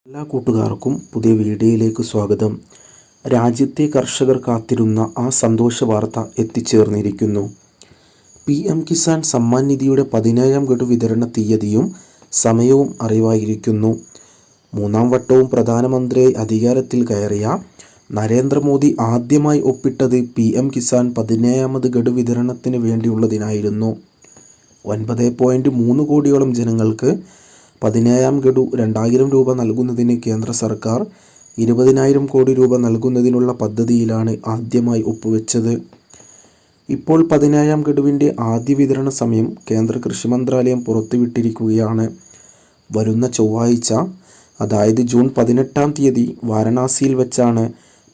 എല്ലാ കൂട്ടുകാർക്കും പുതിയ വീഡിയോയിലേക്ക് സ്വാഗതം. രാജ്യത്തെ കർഷകർ കാത്തിരുന്ന ആ സന്തോഷ വാർത്ത എത്തിച്ചേർന്നിരിക്കുന്നു. PM കിസാൻ സമ്മാൻ നിധിയുടെ 17ാം ഗഡു വിതരണ തീയതിയും സമയവും അറിവായിരിക്കുന്നു. മൂന്നാം വട്ടവും പ്രധാനമന്ത്രിയായി അധികാരത്തിൽ കയറിയ നരേന്ദ്രമോദി ആദ്യമായി ഒപ്പിട്ടത് PM കിസാൻ 17ാമത് ഗഡു വിതരണത്തിന് വേണ്ടിയുള്ളതിനായിരുന്നു. 9.3 കോടിയോളം ജനങ്ങൾക്ക് 17ാം ഗഡു 2000 രൂപ നൽകുന്നതിന് കേന്ദ്ര സർക്കാർ 20,000 കോടി രൂപ നൽകുന്നതിനുള്ള പദ്ധതിയിലാണ് ആദ്യമായി ഒപ്പുവെച്ചത്. ഇപ്പോൾ 17ാം ഗഡുവിൻ്റെ ആദ്യ വിതരണ സമയം കേന്ദ്ര കൃഷി മന്ത്രാലയം പുറത്തുവിട്ടിരിക്കുകയാണ്. വരുന്ന ചൊവ്വാഴ്ച, അതായത് ജൂൺ 18-ാം തീയതി വാരണാസിയിൽ വെച്ചാണ്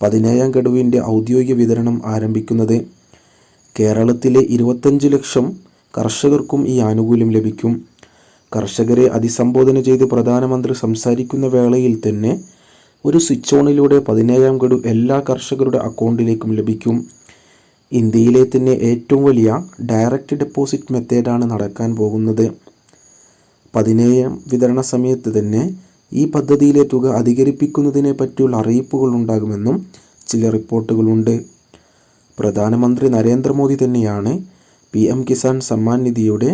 17ാം ഗഡുവിൻ്റെ ഔദ്യോഗിക വിതരണം ആരംഭിക്കുന്നത്. കേരളത്തിലെ 25 ലക്ഷം കർഷകർക്കും ഈ ആനുകൂല്യം ലഭിക്കും. കർഷകരെ അഭിസംബോധന ചെയ്ത് പ്രധാനമന്ത്രി സംസാരിക്കുന്ന വേളയിൽ തന്നെ ഒരു സ്വിച്ച് ഓണിലൂടെ 17ാം ഗഡു എല്ലാ കർഷകരുടെ അക്കൗണ്ടിലേക്കും ലഭിക്കും. ഇന്ത്യയിലെ തന്നെ ഏറ്റവും വലിയ ഡയറക്റ്റ് ഡെപ്പോസിറ്റ് മെത്തേഡാണ് നടക്കാൻ പോകുന്നത്. 17ാം വിതരണ സമയത്ത് തന്നെ ഈ പദ്ധതിയിലെ തുക അധികരിപ്പിക്കുന്നതിനെ പറ്റിയുള്ള അറിയിപ്പുകൾ ഉണ്ടാകുമെന്നും ചില റിപ്പോർട്ടുകളുണ്ട്. പ്രധാനമന്ത്രി നരേന്ദ്രമോദി തന്നെയാണ് PM കിസാൻ സമ്മാൻ നിധിയുടെ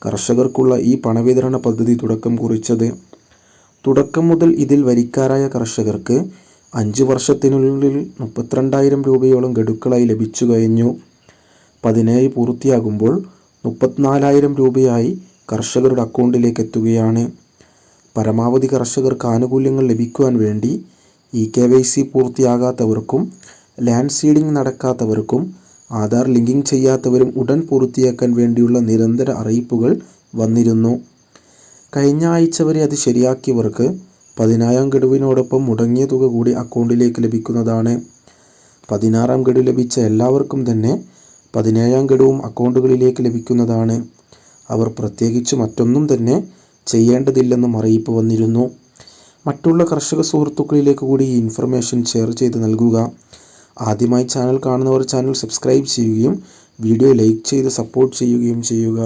കർഷകർക്കുള്ള ഈ പണവിതരണ പദ്ധതി തുടക്കം കുറിച്ചത്. തുടക്കം മുതൽ ഇതിൽ വരിക്കാരായ കർഷകർക്ക് 5 വർഷത്തിനുള്ളിൽ 32,000 രൂപയോളം ഗഡുക്കളായി ലഭിച്ചു കഴിഞ്ഞു. 17 പൂർത്തിയാകുമ്പോൾ 34,000 രൂപയായി കർഷകരുടെ അക്കൗണ്ടിലേക്ക് എത്തുകയാണ്. പരമാവധി കർഷകർക്ക് ആനുകൂല്യങ്ങൾ ലഭിക്കുവാൻ വേണ്ടി EKYC പൂർത്തിയാകാത്തവർക്കും ലാൻഡ് സീഡിംഗ് നടക്കാത്തവർക്കും ആധാർ ലിങ്കിങ് ചെയ്യാത്തവരും ഉടൻ പൂർത്തിയാക്കാൻ വേണ്ടിയുള്ള നിരന്തര അറിയിപ്പുകൾ വന്നിരുന്നു. കഴിഞ്ഞ ആഴ്ച വരെ അത് ശരിയാക്കിയവർക്ക് 17ാം ഗഡുവിനോടൊപ്പം മുടങ്ങിയ തുക കൂടി അക്കൗണ്ടിലേക്ക് ലഭിക്കുന്നതാണ്. 16ാം ഗഡു ലഭിച്ച എല്ലാവർക്കും തന്നെ 17ാം ഗഡുവും അക്കൗണ്ടുകളിലേക്ക് ലഭിക്കുന്നതാണ്. അവർ പ്രത്യേകിച്ച് മറ്റൊന്നും തന്നെ ചെയ്യേണ്ടതില്ലെന്നും അറിയിപ്പ് വന്നിരുന്നു. മറ്റുള്ള കർഷക സുഹൃത്തുക്കളിലേക്ക് കൂടി ഈ ഇൻഫർമേഷൻ ഷെയർ ചെയ്ത് നൽകുക. ആദ്യമായി ചാനൽ കാണുന്നവർ ചാനൽ സബ്സ്ക്രൈബ് ചെയ്യുകയും വീഡിയോ ലൈക്ക് ചെയ്ത് സപ്പോർട്ട് ചെയ്യുകയും ചെയ്യുക.